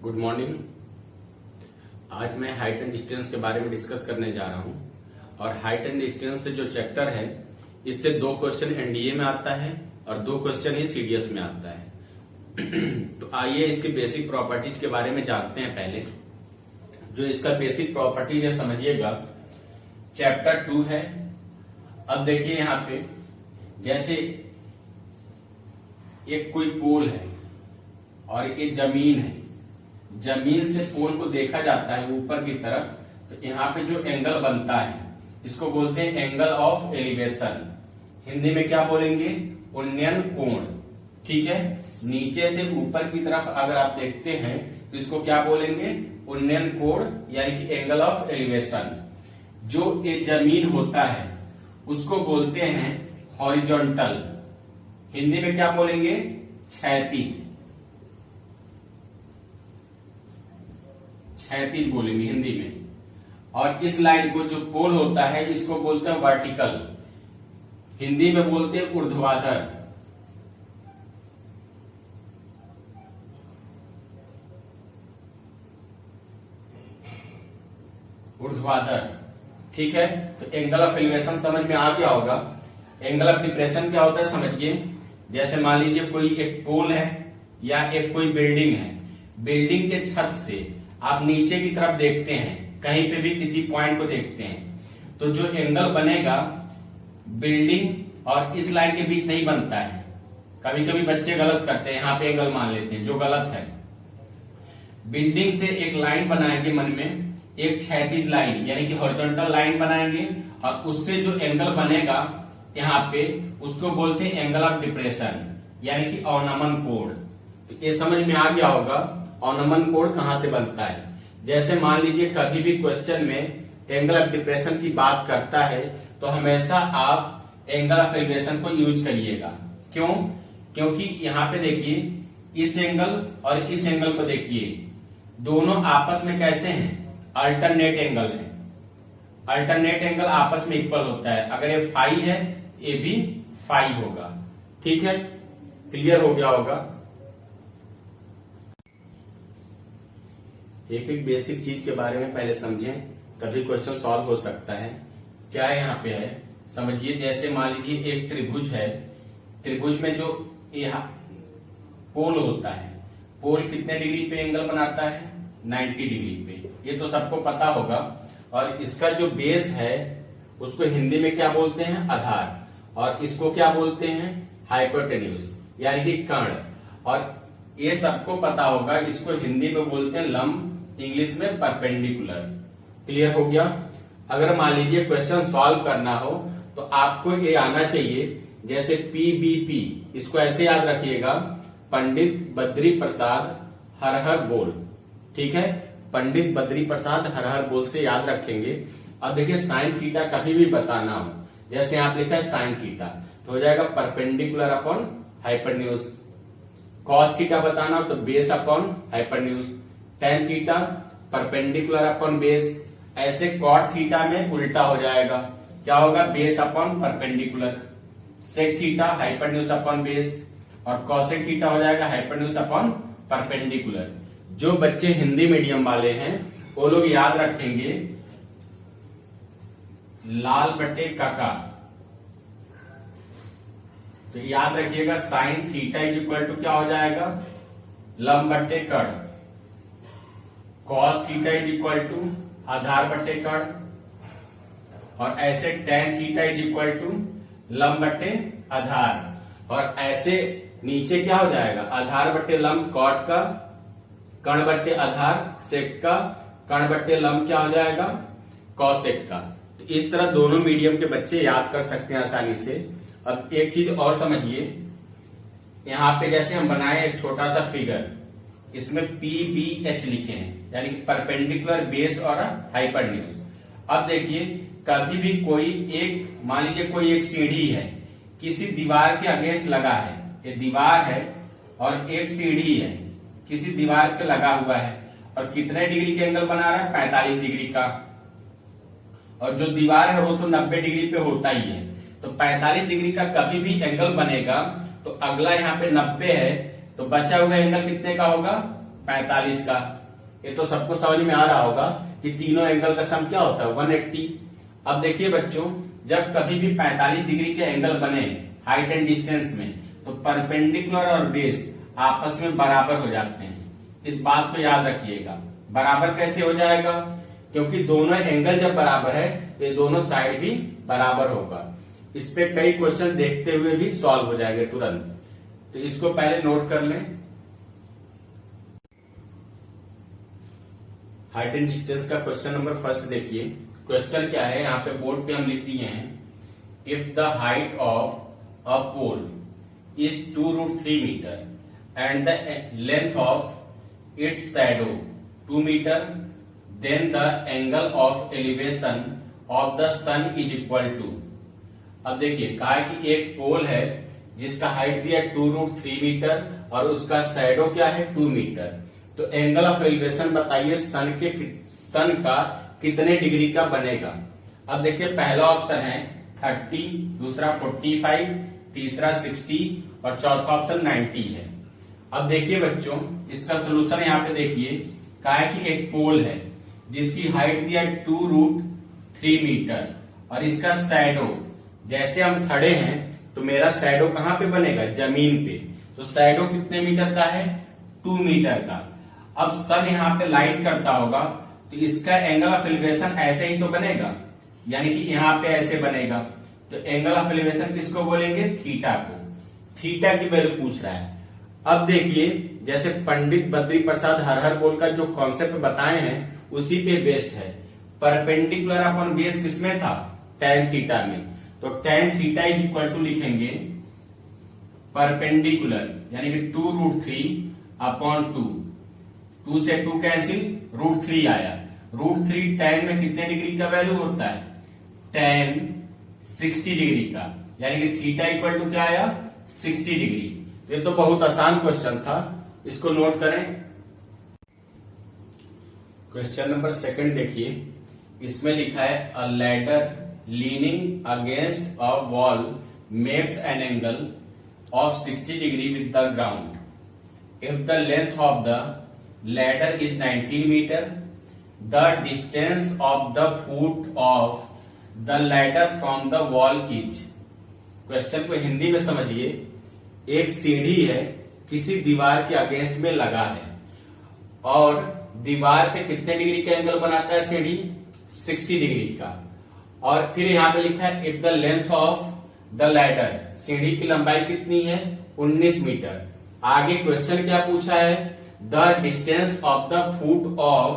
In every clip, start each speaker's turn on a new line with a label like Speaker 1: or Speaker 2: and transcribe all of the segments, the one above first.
Speaker 1: Good morning. आज मैं height and distance के बारे में डिस्कस करने जा रहा हूं और हाइट एंड डिस्टेंस से जो चैप्टर है इससे 2 क्वेश्चन एनडीए में आता है और 2 क्वेश्चन ही सीडीएस में आता है। तो आइए इसके बेसिक प्रॉपर्टीज के बारे में जानते हैं। पहले जो इसका बेसिक प्रॉपर्टीज है समझिएगा। चैप्टर 2 है। अब देखिए यहाँ पे जैसे एक कोई पोल है और एक जमीन है, जमीन से पोल को देखा जाता है ऊपर की तरफ, तो यहाँ पे जो एंगल बनता है इसको बोलते हैं एंगल ऑफ एलिवेशन। हिंदी में क्या बोलेंगे? उन्नयन कोण। ठीक है, नीचे से ऊपर की तरफ अगर आप देखते हैं तो इसको क्या बोलेंगे? उन्नयन कोण यानी कि एंगल ऑफ एलिवेशन। जो ये जमीन होता है उसको बोलते हैं हॉरिजॉन्टल। हिंदी में क्या बोलेंगे? क्षैतिज। क्षैतिज बोलेंगे हिंदी में। और इस लाइन को जो पोल होता है इसको बोलते हैं वर्टिकल। हिंदी में बोलते हैं ऊर्ध्वाधर। ऊर्ध्वाधर। ठीक है, तो एंगल ऑफ एलिवेशन समझ में आ गया होगा। एंगल ऑफ डिप्रेशन क्या होता है समझिए। जैसे मान लीजिए कोई एक पोल है या एक कोई बिल्डिंग है, बिल्डिंग के छत से आप नीचे की तरफ देखते हैं, कहीं पे भी किसी पॉइंट को देखते हैं, तो जो एंगल बनेगा बिल्डिंग और इस लाइन के बीच नहीं बनता है। कभी कभी बच्चे गलत करते हैं, यहाँ पे एंगल मान लेते हैं जो गलत है। बिल्डिंग से एक लाइन बनाएंगे मन में, एक क्षैतिज लाइन यानी कि हॉरिजॉन्टल लाइन बनाएंगे और उससे जो एंगल बनेगा यहाँ पे उसको बोलते हैं एंगल ऑफ डिप्रेशन यानी कि अवनमन कोण। तो ये समझ में आ गया होगा अवनमन कोण कहां से बनता है। जैसे मान लीजिए कभी भी क्वेश्चन में एंगल ऑफ डिप्रेशन की बात करता है तो हमेशा आप एंगल ऑफ एलिवेशन को यूज करिएगा। क्यों? क्योंकि यहाँ पे देखिए इस एंगल और इस एंगल को देखिए, दोनों आपस में कैसे हैं? अल्टरनेट एंगल है। अल्टरनेट एंगल आपस में इक्वल होता है। अगर ये फाई है ये भी फाई होगा। ठीक है, क्लियर हो गया होगा। एक एक बेसिक चीज के बारे में पहले समझें, तभी क्वेश्चन सॉल्व हो सकता है। क्या यहाँ पे है समझिए। जैसे मान लीजिए एक त्रिभुज है, त्रिभुज में जो यहाँ पोल होता है, पोल कितने डिग्री पे एंगल बनाता है? 90 डिग्री पे। ये तो सबको पता होगा। और इसका जो बेस है उसको हिंदी में क्या बोलते हैं? आधार। और इसको क्या बोलते हैं? हाइपोटेन्यूज यानी कि कर्ण। और ये सबको पता होगा, इसको हिंदी में बोलते हैं लंब, इंग्लिश में परपेंडिकुलर। क्लियर हो गया। अगर मान लीजिए क्वेश्चन सॉल्व करना हो तो आपको ये आना चाहिए। जैसे PBP, इसको ऐसे याद रखिएगा, पंडित बद्री प्रसाद हर हर बोल। ठीक है, पंडित बद्री प्रसाद हर हर बोल से याद रखेंगे। अब देखिए साइन थीटा कभी भी बताना हो, जैसे आप लिखा है साइन थीटा, तो हो जाएगा perpendicular upon hypotenuse. Cos theta बताना हो तो base upon hypotenuse. Tan theta perpendicular upon base. ऐसे कॉट थीटा में उल्टा हो जाएगा, क्या होगा? Base upon perpendicular. Sec theta hypotenuse upon base और कॉसेक थीटा हो जाएगा हाइपोटेन्यूज अपॉन परपेंडिकुलर। जो बच्चे हिंदी मीडियम वाले हैं वो लोग याद रखेंगे लाल बटे काका। तो याद रखिएगा sine theta is equal to क्या हो जाएगा? लंब बटे कर्ण। Cos theta is equal to आधार बटे कर्ण। और ऐसे tan theta is equal to लंब बटे आधार। और ऐसे नीचे क्या हो जाएगा? आधार बटे लंब कॉट का, कर्ण बटे आधार सेक का, कर्ण बटे लंब क्या हो जाएगा? कॉसेक का। तो इस तरह दोनों मीडियम के बच्चे याद कर सकते हैं आसानी से। अब एक चीज और समझिए, यहाँ पे जैसे हम बनाए एक छोटा सा फिगर, इसमें PBH लिखे हैं यानी कि परपेंडिकुलर बेस और हाइपोटेन्यूज। अब देखिए कभी भी कोई एक, मान लीजिए कोई एक सीढ़ी है, किसी दीवार के अगेंस्ट लगा है। ये दीवार है और एक सीढ़ी है, किसी दीवार पे लगा हुआ है और कितने डिग्री के एंगल बना रहा है? 45 डिग्री का। और जो दीवार है वो तो 90 डिग्री पे होता ही है। तो 45 डिग्री का कभी भी एंगल बनेगा तो अगला यहाँ पे 90 है, तो बचा हुआ एंगल कितने का होगा? 45 का। ये तो सबको समझ में आ रहा होगा कि तीनों एंगल का सम क्या होता है 180। अब देखिए बच्चों, जब कभी भी 45 डिग्री के एंगल बने हाइट एंड डिस्टेंस में, तो परपेंडिकुलर और बेस आपस में बराबर हो जाते हैं। इस बात को याद रखिएगा। बराबर कैसे हो जाएगा? क्योंकि दोनों एंगल जब बराबर है तो दोनों साइड भी बराबर होगा। इस पे कई क्वेश्चन देखते हुए भी सॉल्व हो जाएंगे तुरंत, तो इसको पहले नोट कर लें। हाइट एंड डिस्टेंस का क्वेश्चन नंबर फर्स्ट देखिए। क्वेश्चन क्या है, यहाँ पे बोर्ड पे हम लिख दिए हैं, if the height of a pole is 2√3 meter and the length of its shadow 2 meter, then the angle of elevation of the sun is equal to। अब देखिए कहा कि एक पोल है जिसका हाइट दिया 2√3 मीटर और उसका शैडो क्या है 2 मीटर। तो एंगल ऑफ एलिवेशन बताइए सन का कितने डिग्री का बनेगा। अब देखिए पहला ऑप्शन है 30, दूसरा 45, तीसरा 60 और चौथा ऑप्शन 90 है। अब देखिए बच्चों, इसका सोल्यूशन यहाँ पे देखिए, कहा है कि एक पोल है जिसकी हाइट दिया है 2√3 मीटर और इसका शैडो, जैसे हम खड़े हैं तो मेरा शैडो कहाँ पे बनेगा, जमीन पे। तो शैडो कितने मीटर का है, 2 मीटर का। अब सन यहाँ पे लाइट करता होगा तो इसका एंगल ऑफ एलिवेशन ऐसे ही तो बनेगा, यानी कि यहाँ पे ऐसे बनेगा। तो एंगल ऑफ एलिवेशन किसको बोलेंगे, थीटा को। थीटा की वैल्यू पूछ रहा है। अब देखिए, जैसे पंडित बद्री प्रसाद हर हर बोल का जो कॉन्सेप्ट बताए हैं उसी पे बेस्ड है। परपेंडिकुलर अपन बेस किसमें था, tan थीटा में। तो tan theta is equal to लिखेंगे परपेंडिकुलर, यानी कि 2√3/2। 2 से 2 कैंसिल, √3 आया। √3 tan में कितने डिग्री का वैल्यू होता है, tan 60 डिग्री का, यानी कि थीटा इक्वल टू क्या आया, 60 डिग्री। ये तो बहुत आसान क्वेश्चन था, इसको नोट करें। क्वेश्चन नंबर सेकंड देखिए, इसमें लिखा है a ladder leaning against a wall makes an angle of 60 degree with the ground. If the length of the ladder is 19 metre, the distance of the foot of the ladder from the wall is. Question को हिंदी में समझिए। एक सीढ़ी है, किसी दीवार के against में लगा है और दीवार पे कितने डिग्री का एंगल बनाता है सीढ़ी, 60 डिग्री का। और फिर यहाँ पे लिखा है if the length of the ladder, सीढ़ी की लंबाई कितनी है, 19 मीटर। आगे क्वेश्चन क्या पूछा है, the distance of the foot of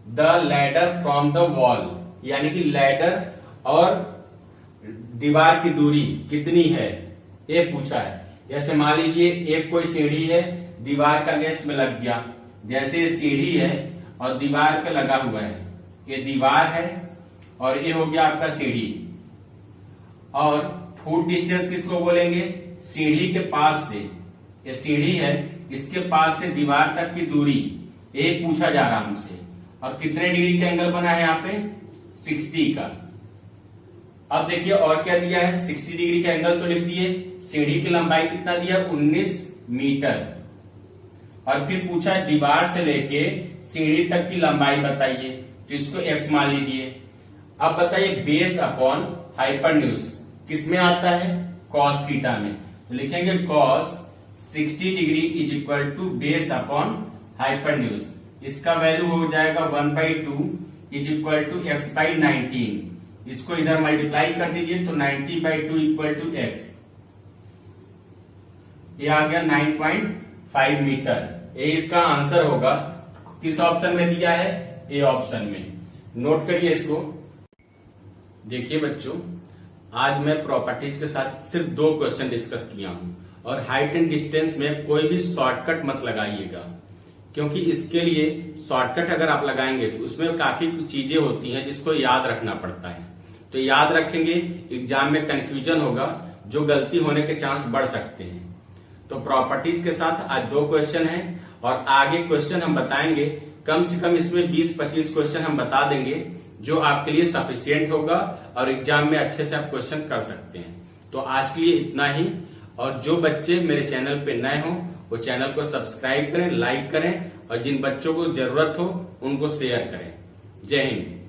Speaker 1: the ladder from the wall, यानी कि लैडर और दीवार की दूरी कितनी है, ये पूछा है। जैसे मान लीजिए एक कोई सीढ़ी है, दीवार का अगेंस्ट में लग गया, जैसे ये सीढ़ी है और दीवार पे लगा हुआ है, ये दीवार है और ये हो गया आपका सीढ़ी। और फुट डिस्टेंस किसको बोलेंगे, सीढ़ी के पास से, ये सीढ़ी है इसके पास से दीवार तक की दूरी, ये पूछा जा रहा हमसे। और कितने डिग्री का एंगल बना है यहाँ पे, 60 का। अब देखिए और क्या दिया है, 60 डिग्री का एंगल तो लिख दिए, सीढ़ी की लंबाई कितना दिया, 19 मीटर। और फिर पूछा है दीवार से लेके सीढ़ी तक की लंबाई बताइए, तो इसको x मान लीजिए। अब बताइए बेस अपॉन हाइपोटेन्यूज किसमें आता है, cos थीटा में। तो लिखेंगे cos 60 degree is equal to base upon hypotenuse. इसका वैल्यू हो जाएगा 1/2 इज इक्वल टू x/19। इसको इधर मल्टीप्लाई कर दीजिए तो 90/2 इक्वल टू x, ये आ गया 9.5 मीटर। ये इसका आंसर होगा। किस ऑप्शन में दिया है, ए ऑप्शन में। नोट करिए इसको। देखिए बच्चों, आज मैं प्रॉपर्टीज के साथ सिर्फ 2 क्वेश्चन डिस्कस किया हूं और हाइट एंड डिस्टेंस में कोई भी शॉर्टकट मत लगाइएगा, क्योंकि इसके लिए शॉर्टकट अगर आप लगाएंगे तो उसमें काफी चीजें होती हैं जिसको याद रखना पड़ता है। तो याद रखेंगे, एग्जाम में कंफ्यूजन होगा, जो गलती होने के चांस बढ़ सकते हैं। तो प्रॉपर्टीज के साथ आज 2 क्वेश्चन हैं और आगे क्वेश्चन हम बताएंगे, कम से कम इसमें 20-25 क्वेश्चन हम बता देंगे जो आपके लिए सफिशियंट होगा और एग्जाम में अच्छे से आप क्वेश्चन कर सकते हैं। तो आज के लिए इतना ही। और जो बच्चे मेरे चैनल पे नए हों वो चैनल को सब्सक्राइब करें, लाइक करें और जिन बच्चों को जरूरत हो उनको शेयर करें। जय हिंद।